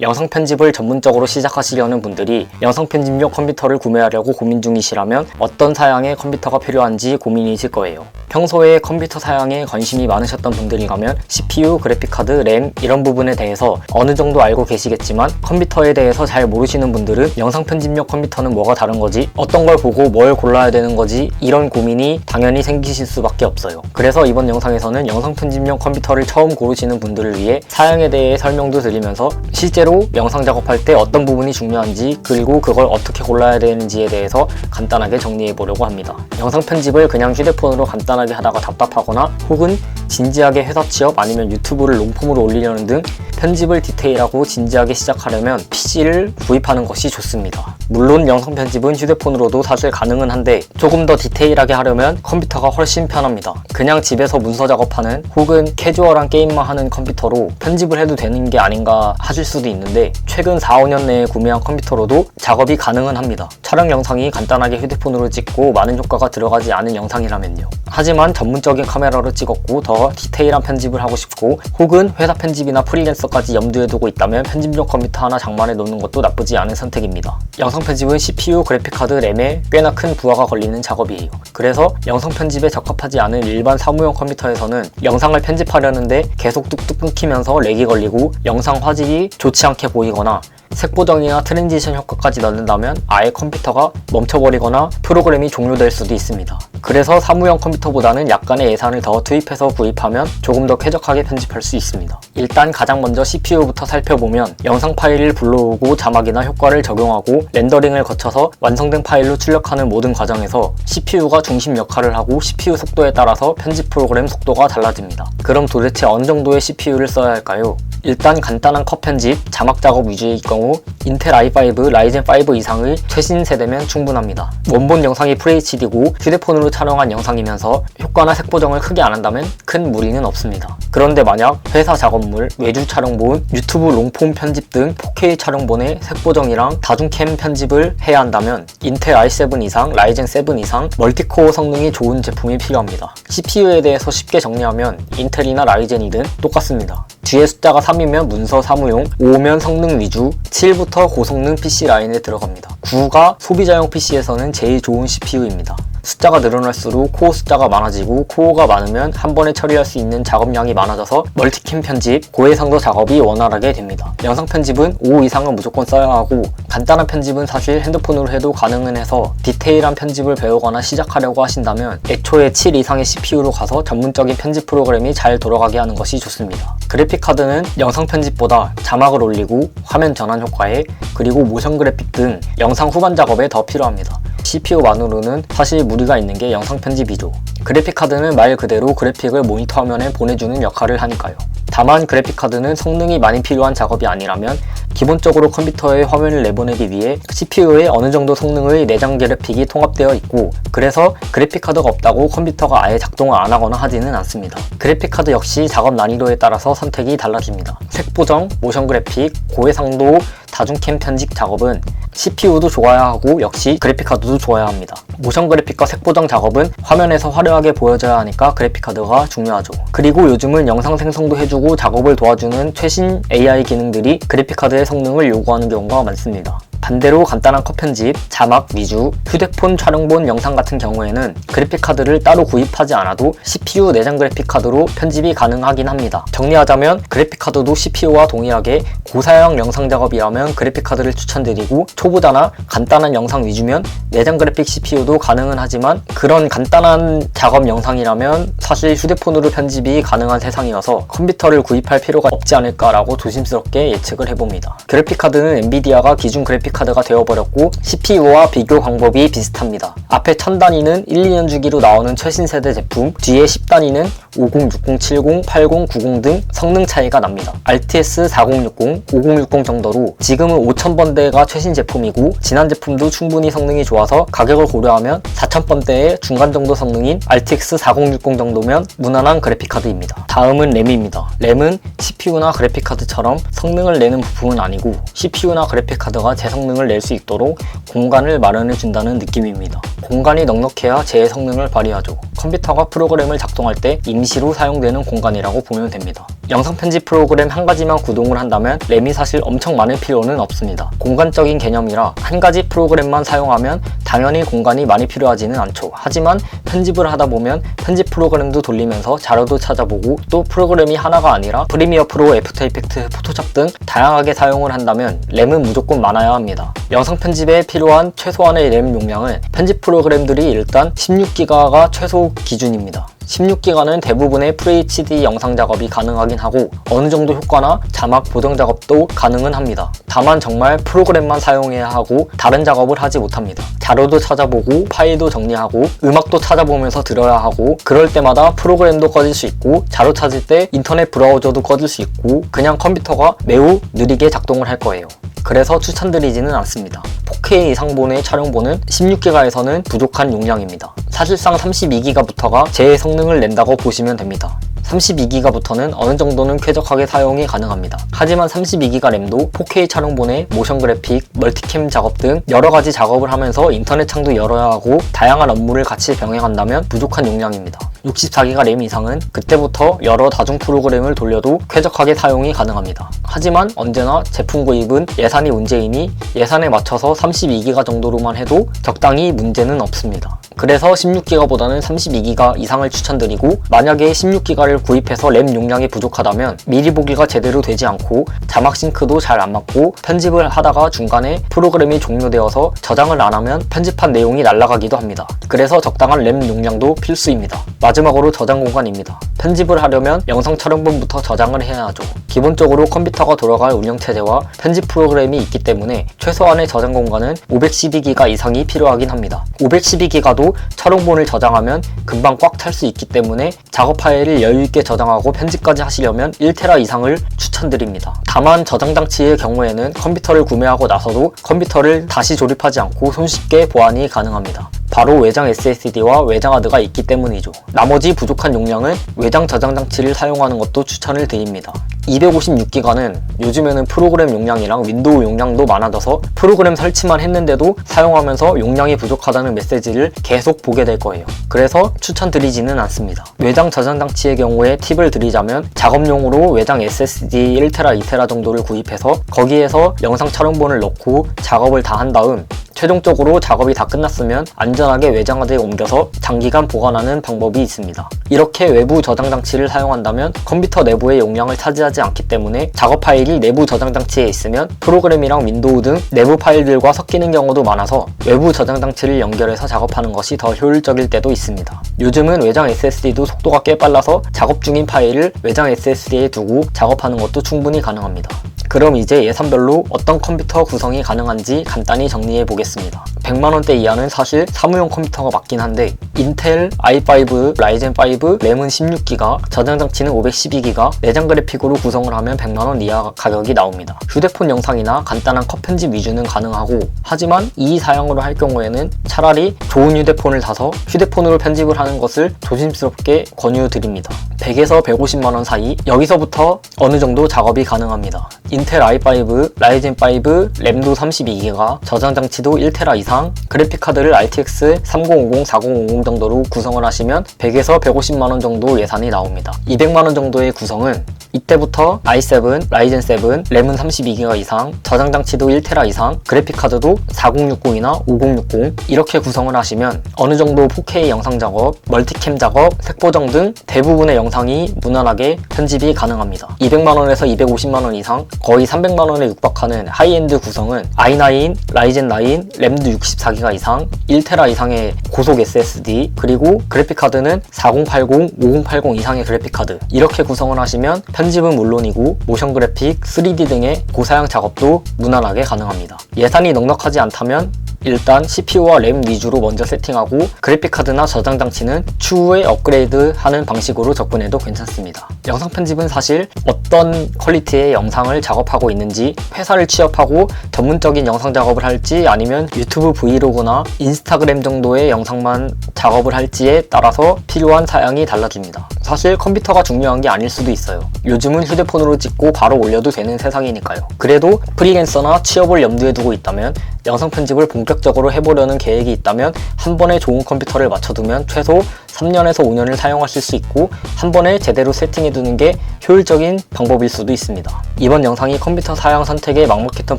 영상 편집을 전문적으로 시작하시려는 분들이 영상 편집용 컴퓨터를 구매하려고 고민 중이시라면 어떤 사양의 컴퓨터가 필요한지 고민이실 거예요. 평소에 컴퓨터 사양에 관심이 많으셨던 분들이라면 CPU, 그래픽카드, 램 이런 부분에 대해서 어느 정도 알고 계시겠지만 컴퓨터에 대해서 잘 모르시는 분들은 영상 편집용 컴퓨터는 뭐가 다른 거지? 어떤 걸 보고 뭘 골라야 되는 거지? 이런 고민이 당연히 생기실 수밖에 없어요. 그래서 이번 영상에서는 영상 편집용 컴퓨터를 처음 고르시는 분들을 위해 사양에 대해 설명도 드리면서 실제로 영상 작업할 때 어떤 부분이 중요한지 그리고 그걸 어떻게 골라야 되는지에 대해서 간단하게 정리해 보려고 합니다. 영상 편집을 그냥 휴대폰으로 간단하게 하다가 답답하거나 혹은 진지하게 회사 취업 아니면 유튜브를 롱폼으로 올리려는 등 편집을 디테일하고 진지하게 시작하려면 PC를 구입하는 것이 좋습니다. 물론 영상 편집은 휴대폰으로도 사실 가능은 한데 조금 더 디테일하게 하려면 컴퓨터가 훨씬 편합니다. 그냥 집에서 문서 작업하는 혹은 캐주얼한 게임만 하는 컴퓨터로 편집을 해도 되는 게 아닌가 하실 수도 있는데 최근 4-5년 내에 구매한 컴퓨터로도 작업이 가능은 합니다. 촬영 영상이 간단하게 휴대폰으로 찍고 많은 효과가 들어가지 않은 영상이라면요. 하지만 전문적인 카메라로 찍었고 더 디테일한 편집을 하고 싶고 혹은 회사 편집이나 프리랜서까지 염두에 두고 있다면 편집용 컴퓨터 하나 장만해 놓는 것도 나쁘지 않은 선택입니다. 영상 편집은 CPU, 그래픽카드, 램에 꽤나 큰 부하가 걸리는 작업이에요. 그래서 영상 편집에 적합하지 않은 일반 사무용 컴퓨터에서는 영상을 편집하려는데 계속 뚝뚝 끊기면서 렉이 걸리고 영상 화질이 좋지 않게 보이거나 색보정이나 트랜지션 효과까지 넣는다면 아예 컴퓨터가 멈춰버리거나 프로그램이 종료될 수도 있습니다. 그래서 사무용 컴퓨터보다는 약간의 예산을 더 투입해서 구입하면 조금 더 쾌적하게 편집할 수 있습니다. 일단 가장 먼저 CPU부터 살펴보면 영상 파일을 불러오고 자막이나 효과를 적용하고 렌더링을 거쳐서 완성된 파일로 출력하는 모든 과정에서 CPU가 중심 역할을 하고 CPU 속도에 따라서 편집 프로그램 속도가 달라집니다. 그럼 도대체 어느 정도의 CPU를 써야 할까요? 일단 간단한 컷 편집, 자막 작업 위주의 경우 인텔 i5, 라이젠 5 이상의 최신 세대면 충분합니다. 원본 영상이 FHD고 휴대폰으로 촬영한 영상이면서 효과나 색 보정을 크게 안 한다면 큰 무리는 없습니다. 그런데 만약 회사 작업물, 외주 촬영본, 유튜브 롱폼 편집 등 4K 촬영본의 색 보정이랑 다중캠 편집을 해야 한다면 인텔 i7 이상, 라이젠 7 이상 멀티코어 성능이 좋은 제품이 필요합니다. CPU에 대해서 쉽게 정리하면 인텔이나 라이젠이든 똑같습니다. 뒤에 숫자가 3이면 문서 사무용, 5면 성능 위주, 7부터 고성능 PC 라인에 들어갑니다. 9가 소비자용 PC에서는 제일 좋은 CPU입니다. 숫자가 늘어날수록 코어 숫자가 많아지고 코어가 많으면 한 번에 처리할 수 있는 작업량이 많아져서 멀티캠 편집, 고해상도 작업이 원활하게 됩니다. 영상 편집은 5 이상은 무조건 써야 하고 간단한 편집은 사실 핸드폰으로 해도 가능은 해서 디테일한 편집을 배우거나 시작하려고 하신다면 애초에 7 이상의 CPU로 가서 전문적인 편집 프로그램이 잘 돌아가게 하는 것이 좋습니다. 그래픽카드는 영상 편집보다 자막을 올리고 화면 전환 효과에 그리고 모션 그래픽 등 영상 후반 작업에 더 필요합니다. CPU만으로는 사실 무리가 있는 게 영상 편집이죠. 그래픽카드는 말 그대로 그래픽을 모니터 화면에 보내주는 역할을 하니까요. 다만 그래픽카드는 성능이 많이 필요한 작업이 아니라면 기본적으로 컴퓨터에 화면을 내보내기 위해 CPU에 어느 정도 성능의 내장 그래픽이 통합되어 있고 그래서 그래픽카드가 없다고 컴퓨터가 아예 작동을 안 하거나 하지는 않습니다. 그래픽카드 역시 작업 난이도에 따라서 선택이 달라집니다. 색보정, 모션 그래픽, 고해상도, 다중캠 편집 작업은 CPU도 좋아야 하고 역시 그래픽카드도 좋아야 합니다. 모션 그래픽과 색보정 작업은 화면에서 화려하게 보여져야 하니까 그래픽카드가 중요하죠. 그리고 요즘은 영상 생성도 해주고 작업을 도와주는 최신 AI 기능들이 그래픽카드의 성능을 요구하는 경우가 많습니다. 반대로 간단한 컷 편집, 자막 위주, 휴대폰 촬영본 영상 같은 경우에는 그래픽카드를 따로 구입하지 않아도 CPU 내장 그래픽카드로 편집이 가능하긴 합니다. 정리하자면 그래픽카드도 CPU와 동일하게 고사양 영상 작업이라면 그래픽카드를 추천드리고 초보자나 간단한 영상 위주면 내장 그래픽 CPU도 가능은 하지만 그런 간단한 작업 영상이라면 사실 휴대폰으로 편집이 가능한 세상이어서 컴퓨터를 구입할 필요가 없지 않을까라고 조심스럽게 예측을 해봅니다. 그래픽카드는 엔비디아가 기준 그래픽카드가 되어버렸고 CPU와 비교 방법이 비슷합니다. 앞에 1000단위는 1, 2년 주기로 나오는 최신 세대 제품, 뒤에 10단위는 50, 60, 70, 80, 90 등 성능 차이가 납니다. RTS 4060, 5060 정도로 지금은 5000번대가 최신 제품이고 지난 제품도 충분히 성능이 좋아서 가격을 고려하면 4000번대의 중간 정도 성능인 RTX 4060 정도면 무난한 그래픽카드입니다. 다음은 램입니다. 램은 CPU나 그래픽카드처럼 성능을 내는 부품은 아니고 CPU나 그래픽카드가 제 성능을 낼 수 있도록 공간을 마련해준다는 느낌입니다. 공간이 넉넉해야 제 성능을 발휘하죠. 컴퓨터가 프로그램을 작동할 때 임시 임시로 사용되는 공간이라고 보면 됩니다. 영상 편집 프로그램 한 가지만 구동을 한다면 램이 사실 엄청 많을 필요는 없습니다. 공간적인 개념이라 한 가지 프로그램만 사용하면 당연히 공간이 많이 필요하지는 않죠. 하지만 편집을 하다 보면 편집 프로그램도 돌리면서 자료도 찾아보고 또 프로그램이 하나가 아니라 프리미어 프로, 애프터 이펙트, 포토샵 등 다양하게 사용을 한다면 램은 무조건 많아야 합니다. 영상 편집에 필요한 최소한의 램 용량은 편집 프로그램들이 일단 16기가가 최소 기준입니다. 16기가는 대부분의 FHD 영상 작업이 가능하긴 하고 어느 정도 효과나 자막 보정 작업도 가능은 합니다. 다만 정말 프로그램만 사용해야 하고 다른 작업을 하지 못합니다. 자료도 찾아보고 파일도 정리하고 음악도 찾아보면서 들어야 하고 그럴 때마다 프로그램도 꺼질 수 있고 자료 찾을 때 인터넷 브라우저도 꺼질 수 있고 그냥 컴퓨터가 매우 느리게 작동을 할 거예요. 그래서 추천드리지는 않습니다. 4K 이상본의 촬영본은 16기가에서는 부족한 용량입니다. 사실상 32기가부터가 제 성능을 낸다고 보시면 됩니다. 32기가부터는 어느 정도는 쾌적하게 사용이 가능합니다. 하지만 32기가 램도 4K 촬영본에 모션 그래픽, 멀티캠 작업 등 여러가지 작업을 하면서 인터넷 창도 열어야 하고 다양한 업무를 같이 병행한다면 부족한 용량입니다. 64기가 램 이상은 그때부터 여러 다중 프로그램을 돌려도 쾌적하게 사용이 가능합니다. 하지만 언제나 제품 구입은 예산이 문제이니 예산에 맞춰서 32기가 정도로만 해도 적당히 문제는 없습니다. 그래서 16기가보다는 32기가 이상을 추천드리고 만약에 16기가를 구입해서 램 용량이 부족하다면 미리 보기가 제대로 되지 않고 자막 싱크도 잘 안 맞고 편집을 하다가 중간에 프로그램이 종료되어서 저장을 안 하면 편집한 내용이 날아가기도 합니다. 그래서 적당한 램 용량도 필수입니다. 마지막으로 저장 공간입니다. 편집을 하려면 영상 촬영본부터 저장을 해야 하죠. 기본적으로 컴퓨터가 돌아갈 운영체제와 편집 프로그램이 있기 때문에 최소한의 저장 공간은 512기가 이상이 필요하긴 합니다. 512기가도 촬영본을 저장하면 금방 꽉 찰 수 있기 때문에 작업 파일을 여유있게 저장하고 편집까지 하시려면 1테라 이상을 추천드립니다. 다만 저장 장치의 경우에는 컴퓨터를 구매하고 나서도 컴퓨터를 다시 조립하지 않고 손쉽게 보완이 가능합니다. 바로 외장 SSD와 외장 하드가 있기 때문이죠. 나머지 부족한 용량은 외장 저장 장치를 사용하는 것도 추천을 드립니다. 256기가는 요즘에는 프로그램 용량이랑 윈도우 용량도 많아져서 프로그램 설치만 했는데도 사용하면서 용량이 부족하다는 메시지를 계속 보게 될 거예요. 그래서 추천드리지는 않습니다. 외장 저장 장치의 경우에 팁을 드리자면 작업용으로 외장 SSD 1테라, 2테라 정도를 구입해서 거기에서 영상 촬영본을 넣고 작업을 다 한 다음 최종적으로 작업이 다 끝났으면 안전하게 외장 하드에 옮겨서 장기간 보관하는 방법이 있습니다. 이렇게 외부 저장 장치를 사용한다면 컴퓨터 내부의 용량을 차지하지 않기 때문에 작업 파일이 내부 저장 장치에 있으면 프로그램이랑 윈도우 등 내부 파일들과 섞이는 경우도 많아서 외부 저장 장치를 연결해서 작업하는 것이 더 효율적일 때도 있습니다. 요즘은 외장 SSD도 속도가 꽤 빨라서 작업 중인 파일을 외장 SSD에 두고 작업하는 것도 충분히 가능합니다. 그럼 이제 예산별로 어떤 컴퓨터 구성이 가능한지 간단히 정리해 보겠습니다. 100만원대 이하는 사실 사무용 컴퓨터가 맞긴 한데 인텔 i5, 라이젠 5, 램은 16기가, 저장 장치는 512기가, 내장 그래픽으로 구성을 하면 100만원 이하 가격이 나옵니다. 휴대폰 영상이나 간단한 컷 편집 위주는 가능하고 하지만 이 사양으로 할 경우에는 차라리 좋은 휴대폰을 사서 휴대폰으로 편집을 하는 것을 조심스럽게 권유드립니다. 100에서 150만원 사이, 여기서부터 어느 정도 작업이 가능합니다. 인텔 i5, 라이젠 5, 램도 32기가, 저장 장치도 1테라 이상, 그래픽카드를 RTX 3050, 4050 정도로 구성을 하시면 100에서 150만원 정도 예산이 나옵니다. 200만원 정도의 구성은 이때부터 i7, 라이젠 7, 램은 32기가 이상, 저장 장치도 1테라 이상, 그래픽카드도 4060이나 5060 이렇게 구성을 하시면 어느 정도 4K 영상 작업, 멀티캠 작업, 색보정 등 대부분의 영상이 무난하게 편집이 가능합니다. 200만원에서 250만원 이상, 거의 300만원에 육박하는 하이엔드 구성은 i9, 라이젠 9, 램도 64기가 이상, 1테라 이상의 고속 SSD, 그리고 그래픽카드는 4080, 5080 이상의 그래픽카드 이렇게 구성을 하시면 편집은 물론이고 모션 그래픽, 3D 등의 고사양 작업도 무난하게 가능합니다. 예산이 넉넉하지 않다면 일단 CPU와 램 위주로 먼저 세팅하고 그래픽카드나 저장 장치는 추후에 업그레이드하는 방식으로 접근해도 괜찮습니다. 영상 편집은 사실 어떤 퀄리티의 영상을 작업하고 있는지, 회사를 취업하고 전문적인 영상 작업을 할지 아니면 유튜브 브이로그나 인스타그램 정도의 영상만 작업을 할지에 따라서 필요한 사양이 달라집니다. 사실 컴퓨터가 중요한 게 아닐 수도 있어요. 요즘은 휴대폰으로 찍고 바로 올려도 되는 세상이니까요. 그래도 프리랜서나 취업을 염두에 두고 있다면 영상 편집을 본격적으로 해보려는 계획이 있다면 한 번에 좋은 컴퓨터를 맞춰두면 최소 3년에서 5년을 사용하실 수 있고 한 번에 제대로 세팅해두는 게 효율적인 방법일 수도 있습니다. 이번 영상이 컴퓨터 사양 선택에 막막했던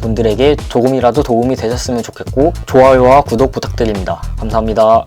분들에게 조금이라도 도움이 되셨으면 좋겠고 좋아요와 구독 부탁드립니다. 감사합니다.